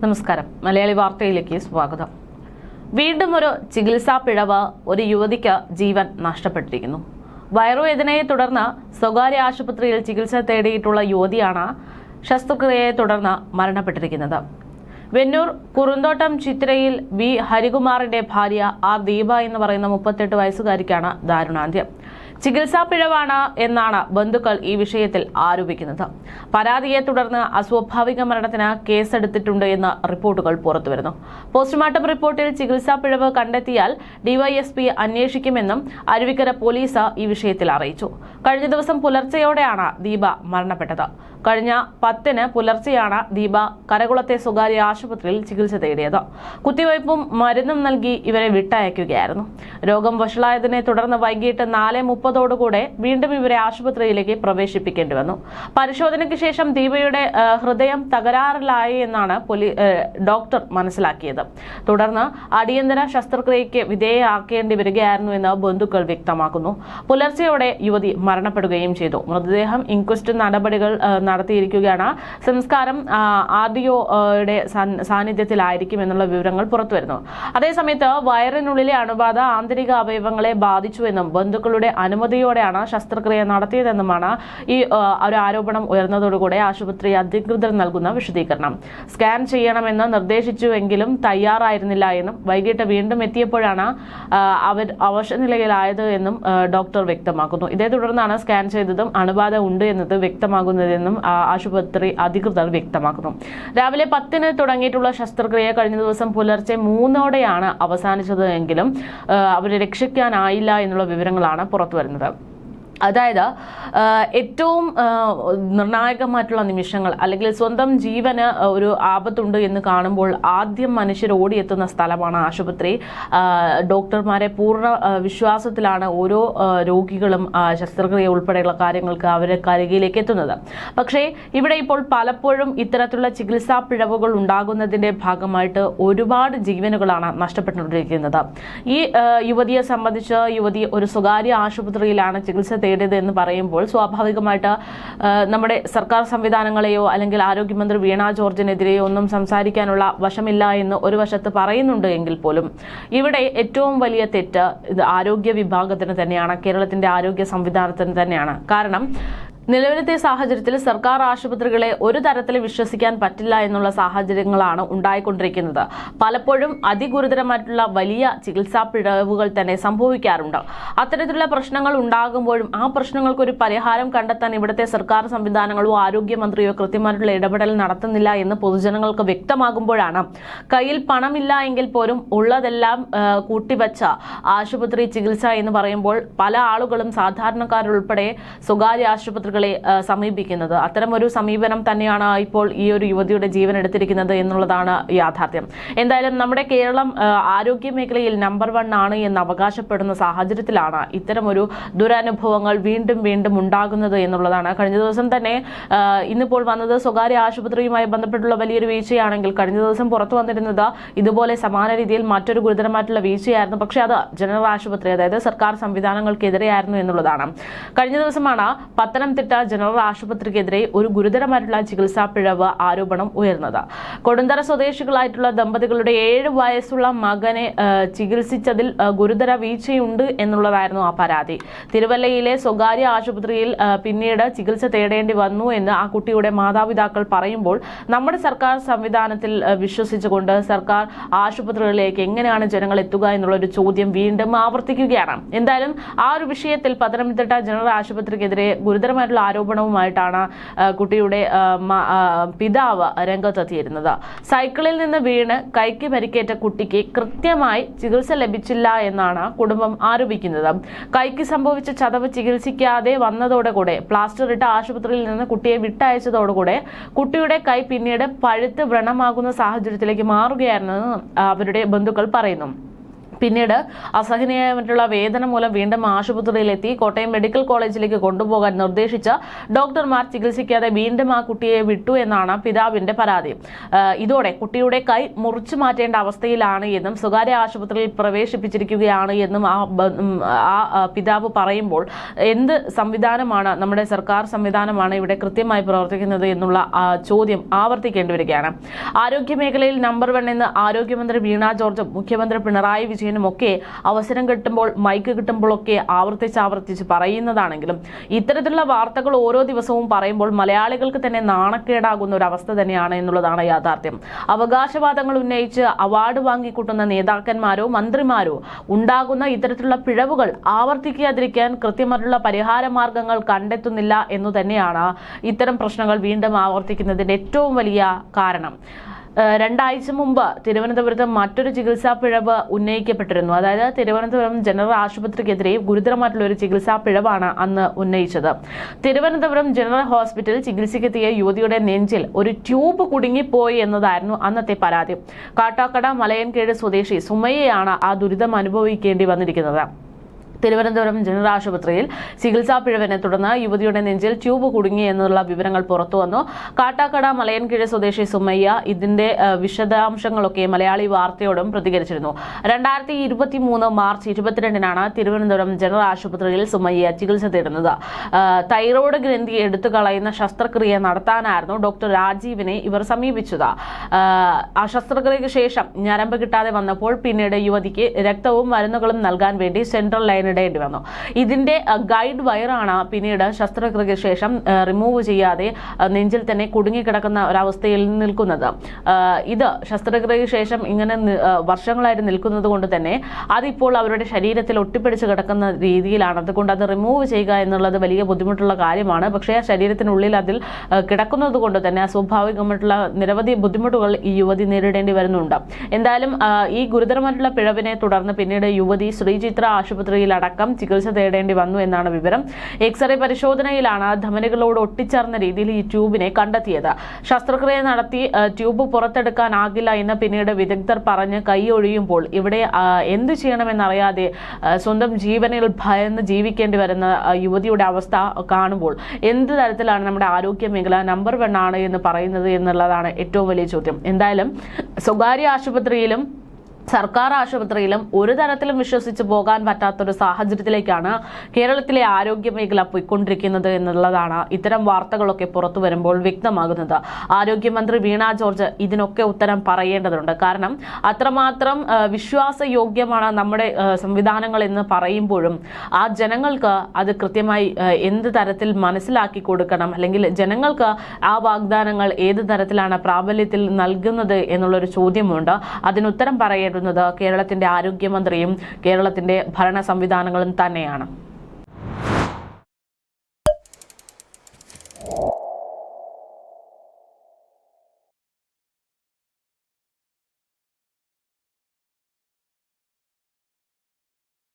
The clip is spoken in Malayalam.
നമസ്കാരം. മലയാളി വാർത്തയിലേക്ക് സ്വാഗതം. വീണ്ടും ഒരു ചികിത്സാ പിഴവ്. ഒരു യുവതിക്ക് ജീവൻ നഷ്ടപ്പെട്ടിരിക്കുന്നു. വയറുവേദനയെ തുടർന്ന് സ്വകാര്യ ആശുപത്രിയിൽ ചികിത്സ തേടിയിട്ടുള്ള യുവതിയാണ് ശസ്ത്രക്രിയയെ തുടർന്ന് മരണപ്പെട്ടിരിക്കുന്നത്. വെന്നൂർ കുറുന്തോട്ടം ചിത്രയിൽ വി ഹരികുമാറിന്റെ ഭാര്യ ആർ ദീപ എന്ന് പറയുന്ന 38 വയസ്സുകാരിക്കാണ് ദാരുണാന്ത്യം. ചികിത്സാ പിഴവാണ് എന്നാണ് ബന്ധുക്കൾ ഈ വിഷയത്തിൽ ആരോപിക്കുന്നത്. പരാതിയെ തുടർന്ന് അസ്വാഭാവിക മരണത്തിന് കേസെടുത്തിട്ടുണ്ട് എന്ന റിപ്പോർട്ടുകൾ പുറത്തുവരുന്നു. പോസ്റ്റ്മോർട്ടം റിപ്പോർട്ടിൽ ചികിത്സാ പിഴവ് കണ്ടെത്തിയാൽ ഡിവൈഎസ്പി അന്വേഷിക്കുമെന്നും അരുവിക്കര പോലീസ് ഈ വിഷയത്തിൽ അറിയിച്ചു. കഴിഞ്ഞ ദിവസം പുലർച്ചെയോടെയാണ് ദീപ മരണപ്പെട്ടത്. കഴിഞ്ഞ 10-ന് പുലർച്ചെയാണ് ദീപ കരകുളത്തെ സ്വകാര്യ ആശുപത്രിയിൽ ചികിത്സ തേടിയത്. കുത്തിവയ്പും മരുന്നും നൽകി ഇവരെ വിട്ടയക്കുകയായിരുന്നു. രോഗം വഷളായതിനെ തുടർന്ന് വൈകിട്ട് 4:30 വീണ്ടും ഇവരെ ആശുപത്രിയിലേക്ക് പ്രവേശിപ്പിക്കേണ്ടി വന്നു. പരിശോധനയ്ക്ക് ശേഷം ദീപയുടെ ഹൃദയം തകരാറിലായി എന്നാണ് ഡോക്ടർ മനസ്സിലാക്കിയത്. തുടർന്ന് അടിയന്തര ശസ്ത്രക്രിയയ്ക്ക് വിധേയയാക്കേണ്ടി വരികയായിരുന്നു എന്ന് ബന്ധുക്കൾ വ്യക്തമാക്കുന്നു. പുലർച്ചെയോടെ യുവതി മരണപ്പെടുകയും ചെയ്തു. മൃതദേഹം ഇൻക്വസ്റ്റ് നടപടികൾ നടത്തിയിരിക്കുകയാണ്. സംസ്കാരം RDOയുടെ സാന്നിധ്യത്തിലായിരിക്കും എന്നുള്ള വിവരങ്ങൾ പുറത്തുവരുന്നു. അതേസമയത്ത് വയറിനുള്ളിലെ അണുബാധ ആന്തരിക അവയവങ്ങളെ ബാധിച്ചുവെന്നും ബന്ധുക്കളുടെ അനുമതിയോടെയാണ് ശസ്ത്രക്രിയ നടത്തിയതെന്നുമാണ് ഈ ഒരു ആരോപണം ഉയർന്നതോടുകൂടെ ആശുപത്രി അധികൃതർ നൽകുന്ന വിശദീകരണം. സ്കാൻ ചെയ്യണമെന്ന് നിർദ്ദേശിച്ചുവെങ്കിലും തയ്യാറായിരുന്നില്ല എന്നും വൈകിട്ട് വീണ്ടും എത്തിയപ്പോഴാണ് അവർ അവശനിലയിലായത് എന്നും ഡോക്ടർ വ്യക്തമാക്കുന്നു. ഇതേ തുടർന്നാണ് സ്കാൻ ചെയ്തതും അണുബാധ ഉണ്ട് എന്നത് വ്യക്തമാകുന്നതെന്നും ആശുപത്രി അധികൃതർ വ്യക്തമാക്കുന്നു. രാവിലെ 10-ന് തുടങ്ങിയിട്ടുള്ള ശസ്ത്രക്രിയ കഴിഞ്ഞ ദിവസം പുലർച്ചെ 3-ഓടെയാണ് അവസാനിച്ചത് എങ്കിലും അവരെ രക്ഷിക്കാനായില്ല എന്നുള്ള വിവരങ്ങളാണ് പുറത്തുവരുന്നത്. അതായത് ഏറ്റവും നിർണായകമായിട്ടുള്ള നിമിഷങ്ങൾ അല്ലെങ്കിൽ സ്വന്തം ജീവന് ഒരു ആപത്തുണ്ട് എന്ന് കാണുമ്പോൾ ആദ്യം മനുഷ്യർ ഓടിയെത്തുന്ന സ്ഥലമാണ് ആശുപത്രി. ഡോക്ടർമാരെ പൂർണ്ണ വിശ്വാസത്തിലാണ് ഓരോ രോഗികളും ശസ്ത്രക്രിയ ഉൾപ്പെടെയുള്ള കാര്യങ്ങൾക്ക് അവരെ കരികിലേക്ക് എത്തുന്നത്. പക്ഷേ ഇവിടെ ഇപ്പോൾ പലപ്പോഴും ഇത്തരത്തിലുള്ള ചികിത്സാ പിഴവുകൾ ഉണ്ടാകുന്നതിന്റെ ഭാഗമായിട്ട് ഒരുപാട് ജീവനുകളാണ് നഷ്ടപ്പെട്ടുകൊണ്ടിരിക്കുന്നത്. ഈ യുവതിയെ സംബന്ധിച്ച് യുവതി ഒരു സ്വകാര്യ ആശുപത്രിയിലാണ് ചികിത്സ തേടിയത് എന്ന് പറയുമ്പോൾ സ്വാഭാവികമായിട്ട് നമ്മുടെ സർക്കാർ സംവിധാനങ്ങളെയോ അല്ലെങ്കിൽ ആരോഗ്യമന്ത്രി വീണ ജോർജിനെതിരെയോ ഒന്നും സംസാരിക്കാനുള്ള വശമില്ല എന്ന് ഒരു വശത്ത് പറയുന്നുണ്ട് എങ്കിൽ പോലും ഇവിടെ ഏറ്റവും വലിയ തെറ്റ് ഇത് ആരോഗ്യ വിഭാഗത്തിന് തന്നെയാണ്, കേരളത്തിന്റെ ആരോഗ്യ സംവിധാനത്തിന് തന്നെയാണ്. കാരണം നിലവിലത്തെ സാഹചര്യത്തിൽ സർക്കാർ ആശുപത്രികളെ ഒരു തരത്തിൽ വിശ്വസിക്കാൻ പറ്റില്ല എന്നുള്ള സാഹചര്യങ്ങളാണ് ഉണ്ടായിക്കൊണ്ടിരിക്കുന്നത്. പലപ്പോഴും അതിഗുരുതരമായിട്ടുള്ള വലിയ ചികിത്സാ പിഴവുകൾ തന്നെ സംഭവിക്കാറുണ്ട്. അത്തരത്തിലുള്ള പ്രശ്നങ്ങൾ ഉണ്ടാകുമ്പോഴും ആ പ്രശ്നങ്ങൾക്ക് ഒരു പരിഹാരം കണ്ടെത്താൻ ഇവിടുത്തെ സർക്കാർ സംവിധാനങ്ങളോ ആരോഗ്യമന്ത്രിയോ കൃത്യമായിട്ടുള്ള ഇടപെടൽ നടത്തുന്നില്ല എന്ന് പൊതുജനങ്ങൾക്ക് വ്യക്തമാകുമ്പോഴാണ് കയ്യിൽ പണമില്ല എങ്കിൽ പോലും ഉള്ളതെല്ലാം കൂട്ടിവെച്ച ആശുപത്രി ചികിത്സ എന്ന് പറയുമ്പോൾ പല ആളുകളും സാധാരണക്കാരുൾപ്പെടെ സ്വകാര്യ ആശുപത്രികൾ സമീപിക്കുന്നത്. അത്തരമൊരു സമീപനം തന്നെയാണ് ഇപ്പോൾ ഈ ഒരു യുവതിയുടെ ജീവൻ എടുത്തിരിക്കുന്നത് എന്നുള്ളതാണ് യാഥാർത്ഥ്യം. എന്തായാലും നമ്മുടെ കേരളം ആരോഗ്യ മേഖലയിൽ നമ്പർ 1 ആണ് എന്ന് അവകാശപ്പെടുന്ന സാഹചര്യത്തിലാണ് ഇത്തരമൊരു ദുരനുഭവങ്ങൾ വീണ്ടും വീണ്ടും ഉണ്ടാകുന്നത് എന്നുള്ളതാണ്. കഴിഞ്ഞ ദിവസം തന്നെ ഇന്നിപ്പോൾ വന്നത് സ്വകാര്യ ആശുപത്രിയുമായി ബന്ധപ്പെട്ടുള്ള വലിയൊരു വീഴ്ചയാണെങ്കിൽ കഴിഞ്ഞ ദിവസം പുറത്തു വന്നിരുന്നത് ഇതുപോലെ സമാന രീതിയിൽ മറ്റൊരു ഗുരുതരമായിട്ടുള്ള വീഴ്ചയായിരുന്നു. പക്ഷേ അത് ജനറൽ ആശുപത്രി, അതായത് സർക്കാർ സംവിധാനങ്ങൾക്കെതിരെയായിരുന്നു എന്നുള്ളതാണ്. കഴിഞ്ഞ ദിവസമാണ് പത്തനംതിട്ട ജനറൽ ആശുപത്രിക്കെതിരെ ഒരു ഗുരുതരമായിട്ടുള്ള ചികിത്സാ പിഴവ് ആരോപണം ഉയർന്നത്. കൊടുന്തറ സ്വദേശികളായിട്ടുള്ള ദമ്പതികളുടെ 7 വയസ്സുള്ള മകനെ ചികിത്സിച്ചതിൽ ഗുരുതര വീഴ്ചയുണ്ട് എന്നുള്ളതായിരുന്നു ആ പരാതി. തിരുവല്ലയിലെ സ്വകാര്യ ആശുപത്രിയിൽ പിന്നീട് ചികിത്സ തേടേണ്ടി വന്നു എന്ന് ആ കുട്ടിയുടെ മാതാപിതാക്കൾ പറയുമ്പോൾ നമ്മുടെ സർക്കാർ സംവിധാനത്തിൽ വിശ്വസിച്ചുകൊണ്ട് സർക്കാർ ആശുപത്രികളിലേക്ക് എങ്ങനെയാണ് ജനങ്ങൾ എത്തുക എന്നുള്ളൊരു ചോദ്യം വീണ്ടും ആവർത്തിക്കുകയാണ്. എന്തായാലും ആ ഒരു വിഷയത്തിൽ പത്തനംതിട്ട ജനറൽ ആശുപത്രിക്കെതിരെ ഗുരുതരമായിട്ടുള്ള ആരോപണവുമായിട്ടാണ് കുട്ടിയുടെ പിതാവ് രംഗത്തെത്തിയിരുന്നത്. സൈക്കിളിൽ നിന്ന് വീണ് കൈക്ക് പരിക്കേറ്റ കുട്ടിക്ക് കൃത്യമായി ചികിത്സ ലഭിച്ചില്ല എന്നാണ് കുടുംബം ആരോപിക്കുന്നത്. കൈക്ക് സംഭവിച്ച ചതവ് ചികിത്സിക്കാതെ വന്നതോടുകൂടെ പ്ലാസ്റ്റർ ഇട്ട ആശുപത്രിയിൽ നിന്ന് കുട്ടിയെ വിട്ടയച്ചതോടുകൂടെ കുട്ടിയുടെ കൈ പിന്നീട് പഴുത്ത് വ്രണമാകുന്ന സാഹചര്യത്തിലേക്ക് മാറുകയായിരുന്നെന്ന് അവരുടെ ബന്ധുക്കൾ പറയുന്നു. പിന്നീട് അസഹനീയമായിട്ടുള്ള വേദന മൂലം വീണ്ടും ആശുപത്രിയിലെത്തി കോട്ടയം മെഡിക്കൽ കോളേജിലേക്ക് കൊണ്ടുപോകാൻ നിർദ്ദേശിച്ച ഡോക്ടർമാർ ചികിത്സിക്കാതെ വീണ്ടും ആ കുട്ടിയെ വിട്ടു എന്നാണ് പിതാവിന്റെ പരാതി. ഇതോടെ കുട്ടിയുടെ കൈ മുറിച്ചു മാറ്റേണ്ട അവസ്ഥയിലാണ് എന്നും സ്വകാര്യ ആശുപത്രിയിൽ പ്രവേശിപ്പിച്ചിരിക്കുകയാണ് എന്നും ആ പിതാവ് പറയുമ്പോൾ എന്ത് സംവിധാനമാണ്, നമ്മുടെ സർക്കാർ സംവിധാനമാണ് ഇവിടെ കൃത്യമായി പ്രവർത്തിക്കുന്നത് എന്നുള്ള ചോദ്യം ആവർത്തിക്കേണ്ടി വരികയാണ്. ആരോഗ്യമേഖലയിൽ നമ്പർ 1 എന്ന് ആരോഗ്യമന്ത്രി വീണ ജോർജും മുഖ്യമന്ത്രി പിണറായി വിജയനുമൊക്കെ അവസരം കിട്ടുമ്പോൾ, മൈക്ക് കിട്ടുമ്പോഴൊക്കെ ആവർത്തിച്ച് പറയുന്നതാണെങ്കിലും ഇത്തരത്തിലുള്ള വാർത്തകൾ ഓരോ ദിവസവും പറയുമ്പോൾ മലയാളികൾക്ക് തന്നെ നാണക്കേടാകുന്ന ഒരു അവസ്ഥ തന്നെയാണ് എന്നുള്ളതാണ് യാഥാർത്ഥ്യം. അവകാശവാദങ്ങൾ ഉന്നയിച്ച് അവാർഡ് വാങ്ങിക്കൂട്ടുന്ന നേതാക്കന്മാരോ മന്ത്രിമാരോ ഉണ്ടാകുന്ന ഇത്തരത്തിലുള്ള പിഴവുകൾ ആവർത്തിക്കാതിരിക്കാൻ കൃത്യമായിട്ടുള്ള പരിഹാര മാർഗങ്ങൾ കണ്ടെത്തുന്നില്ല എന്നു തന്നെയാണ് ഇത്തരം പ്രശ്നങ്ങൾ വീണ്ടും ആവർത്തിക്കുന്നതിന്റെ ഏറ്റവും വലിയ കാരണം. 2 ആഴ്ച മുമ്പ് തിരുവനന്തപുരത്ത് മറ്റൊരു ചികിത്സാ പിഴവ് ഉന്നയിക്കപ്പെട്ടിരുന്നു. അതായത് തിരുവനന്തപുരം ജനറൽ ആശുപത്രിക്കെതിരെ ഗുരുതരമായിട്ടുള്ള ഒരു ചികിത്സാ പിഴവാണ് അന്ന് ഉന്നയിച്ചത്. തിരുവനന്തപുരം ജനറൽ ഹോസ്പിറ്റലിൽ ചികിത്സയ്ക്കെത്തിയ യുവതിയുടെ നെഞ്ചിൽ ഒരു ട്യൂബ് കുടുങ്ങിപ്പോയി എന്നതായിരുന്നു അന്നത്തെ പരാതി. കാട്ടാക്കട മലയൻകീഴ് സ്വദേശി സുമയ്യയാണ് ആ ദുരിതം അനുഭവിക്കേണ്ടി വന്നിരിക്കുന്നത്. തിരുവനന്തപുരം ജനറൽ ആശുപത്രിയിൽ ചികിത്സാ പിഴവിനെ തുടർന്ന് യുവതിയുടെ നെഞ്ചിൽ ട്യൂബ് കുടുങ്ങി എന്നുള്ള വിവരങ്ങൾ പുറത്തുവന്നു. കാട്ടാക്കട മലയൻകീഴ് സ്വദേശി സുമയ്യ ഇതിന്റെ വിശദാംശങ്ങളൊക്കെ മലയാളി വാർത്തയോടും പ്രതികരിച്ചിരുന്നു. 2023 മാർച്ച് 22-നാണ് തിരുവനന്തപുരം ജനറൽ ആശുപത്രിയിൽ സുമയ്യ ചികിത്സ തേടുന്നത്. തൈറോയ്ഡ് ഗ്രന്ഥി എടുത്തു കളയുന്ന ശസ്ത്രക്രിയ നടത്താനായിരുന്നു ഡോക്ടർ രാജീവിനെ ഇവർ സമീപിച്ചത്. ആ ശസ്ത്രക്രിയയ്ക്ക് ശേഷം ഞരമ്പ് കിട്ടാതെ വന്നപ്പോൾ പിന്നീട് യുവതിക്ക് രക്തവും മരുന്നുകളും നൽകാൻ വേണ്ടി സെൻട്രൽ ലൈൻ ഇടേണ്ടി വന്നു. ഇതിന്റെ ഗൈഡ് വയറാണ് പിന്നീട് ശസ്ത്രക്രിയയ്ക്ക് ശേഷം റിമൂവ് ചെയ്യാതെ നെഞ്ചിൽ തന്നെ കുടുങ്ങിക്കിടക്കുന്ന ഒരവസ്ഥയിൽ നിൽക്കുന്നത്. ഇത് ശസ്ത്രക്രിയയ്ക്ക് ശേഷം ഇങ്ങനെ വർഷങ്ങളായിട്ട് നിൽക്കുന്നത് കൊണ്ട് തന്നെ അതിപ്പോൾ അവരുടെ ശരീരത്തിൽ ഒട്ടിപ്പിടിച്ച് കിടക്കുന്ന രീതിയിലാണ്. അതുകൊണ്ട് അത് റിമൂവ് ചെയ്യുക എന്നുള്ളത് വലിയ ബുദ്ധിമുട്ടുള്ള കാര്യമാണ്. പക്ഷേ ശരീരത്തിനുള്ളിൽ അതിൽ കിടക്കുന്നത് കൊണ്ട് തന്നെ സ്വാഭാവികമായിട്ടുള്ള നിരവധി ബുദ്ധിമുട്ടുകൾ ഈ യുവതി നേരിടേണ്ടി വരുന്നുണ്ട്. എന്തായാലും ഈ ഗുരുതരമായിട്ടുള്ള പിഴവിനെ തുടർന്ന് പിന്നീട് യുവതി ശ്രീചിത്ര ആശുപത്രിയിൽ അടക്കം ചികിത്സ തേടേണ്ടി വന്നു എന്നാണ് വിവരം. എക്സ്റേ പരിശോധനയിലാണ് ധമനികളോട് ഒട്ടിച്ചേർന്ന രീതിയിൽ ഈ ട്യൂബിനെ കണ്ടെത്തിയത്. ശസ്ത്രക്രിയ നടത്തി ട്യൂബ് പുറത്തെടുക്കാനാകില്ല എന്ന് പിന്നീട് വിദഗ്ധർ പറഞ്ഞ് കൈയൊഴിയുമ്പോൾ ഇവിടെ എന്തു ചെയ്യണമെന്നറിയാതെ സ്വന്തം ജീവനിൽ ഭയന്ന് ജീവിക്കേണ്ടി വരുന്ന യുവതിയുടെ അവസ്ഥ കാണുമ്പോൾ എന്ത് തരത്തിലാണ് നമ്മുടെ ആരോഗ്യ മേഖല നമ്പർ 1 ആണ് എന്ന് പറയുന്നത് എന്നുള്ളതാണ് ഏറ്റവും വലിയ ചോദ്യം. എന്തായാലും സ്വകാര്യ ആശുപത്രിയിലും സർക്കാർ ആശുപത്രിയിലും ഒരു തരത്തിലും വിശ്വസിച്ച് പോകാൻ പറ്റാത്തൊരു സാഹചര്യത്തിലേക്കാണ് കേരളത്തിലെ ആരോഗ്യ മേഖല പോയിക്കൊണ്ടിരിക്കുന്നത് എന്നുള്ളതാണ് ഇത്തരം വാർത്തകളൊക്കെ പുറത്തു വരുമ്പോൾ വ്യക്തമാകുന്നത്. ആരോഗ്യമന്ത്രി വീണ ജോർജ് ഇതിനൊക്കെ ഉത്തരം പറയേണ്ടതുണ്ട്. കാരണം അത്രമാത്രം വിശ്വാസയോഗ്യമാണ് നമ്മുടെ സംവിധാനങ്ങൾ എന്ന് പറയുമ്പോഴും ആ ജനങ്ങൾക്ക് അത് കൃത്യമായി എന്ത് തരത്തിൽ മനസ്സിലാക്കി കൊടുക്കണം, അല്ലെങ്കിൽ ജനങ്ങൾക്ക് ആ വാഗ്ദാനങ്ങൾ ഏത് തരത്തിലാണ് പ്രാബല്യത്തിൽ നൽകുന്നത് എന്നുള്ളൊരു ചോദ്യമുണ്ട്. അതിനുത്തരം പറയേണ്ടത് കേരളത്തിന്റെ ആരോഗ്യമന്ത്രിയും കേരളത്തിന്റെ ഭരണ സംവിധാനങ്ങളും തന്നെയാണ്.